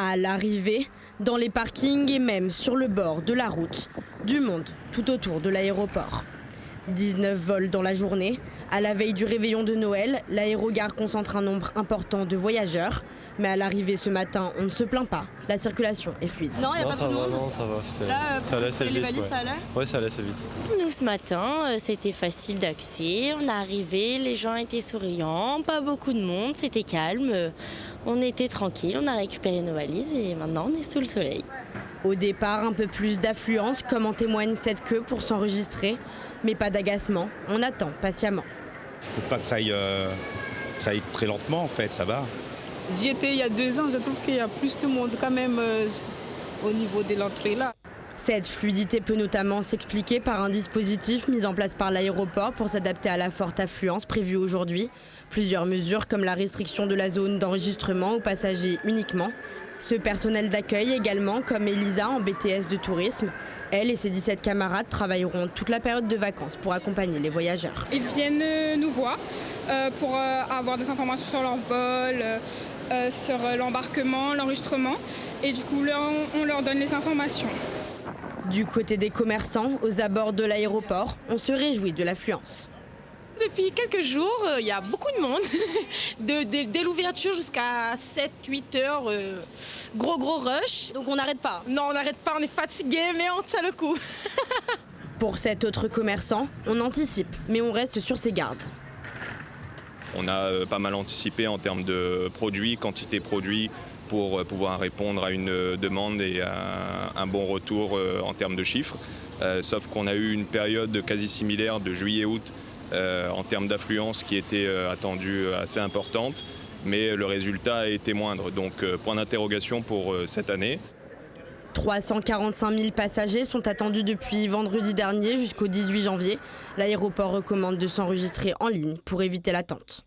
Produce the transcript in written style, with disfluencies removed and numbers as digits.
À l'arrivée, dans les parkings et même sur le bord de la route, du monde tout autour de l'aéroport. 19 vols dans la journée. À la veille du réveillon de Noël, l'aérogare concentre un nombre important de voyageurs. Mais à l'arrivée ce matin, on ne se plaint pas. La circulation est fluide. Non, il n'y a pas ça de va, monde. non, ça va. Là, ça allait assez vite. les valises, ouais. ça allait. Ouais, ça allait assez vite. Nous, ce matin, c'était facile d'accès. On est arrivé, les gens étaient souriants, pas beaucoup de monde, c'était calme. On était tranquille, on a récupéré nos valises et maintenant on est sous le soleil. Au départ, un peu plus d'affluence, comme en témoigne cette queue pour s'enregistrer. Mais pas d'agacement, on attend patiemment. Je trouve pas que ça aille très lentement en fait, ça va. J'y étais il y a 2 ans, je trouve qu'il y a plus de monde quand même au niveau de l'entrée là. Cette fluidité peut notamment s'expliquer par un dispositif mis en place par l'aéroport pour s'adapter à la forte affluence prévue aujourd'hui. Plusieurs mesures comme la restriction de la zone d'enregistrement aux passagers uniquement. Ce personnel d'accueil également, comme Elisa en BTS de tourisme. Elle et ses 17 camarades travailleront toute la période de vacances pour accompagner les voyageurs. Ils viennent nous voir pour avoir des informations sur leur vol, sur l'embarquement, l'enregistrement. Et du coup, on leur donne les informations. Du côté des commerçants, aux abords de l'aéroport, on se réjouit de l'affluence. Depuis quelques jours, il y a beaucoup de monde. Dès l'ouverture jusqu'à 7-8 heures, gros rush. Donc on n'arrête pas. Non, on n'arrête pas, on est fatigué, mais on tient le coup. Pour cet autre commerçant, on anticipe, mais on reste sur ses gardes. On a pas mal anticipé en termes de produits, quantité produits, pour pouvoir répondre à une demande et à un bon retour en termes de chiffres. Sauf qu'on a eu une période quasi similaire de juillet-août en termes d'affluence qui était attendue assez importante, mais le résultat a été moindre. Donc point d'interrogation pour cette année. 345 000 passagers sont attendus depuis vendredi dernier jusqu'au 18 janvier. L'aéroport recommande de s'enregistrer en ligne pour éviter l'attente.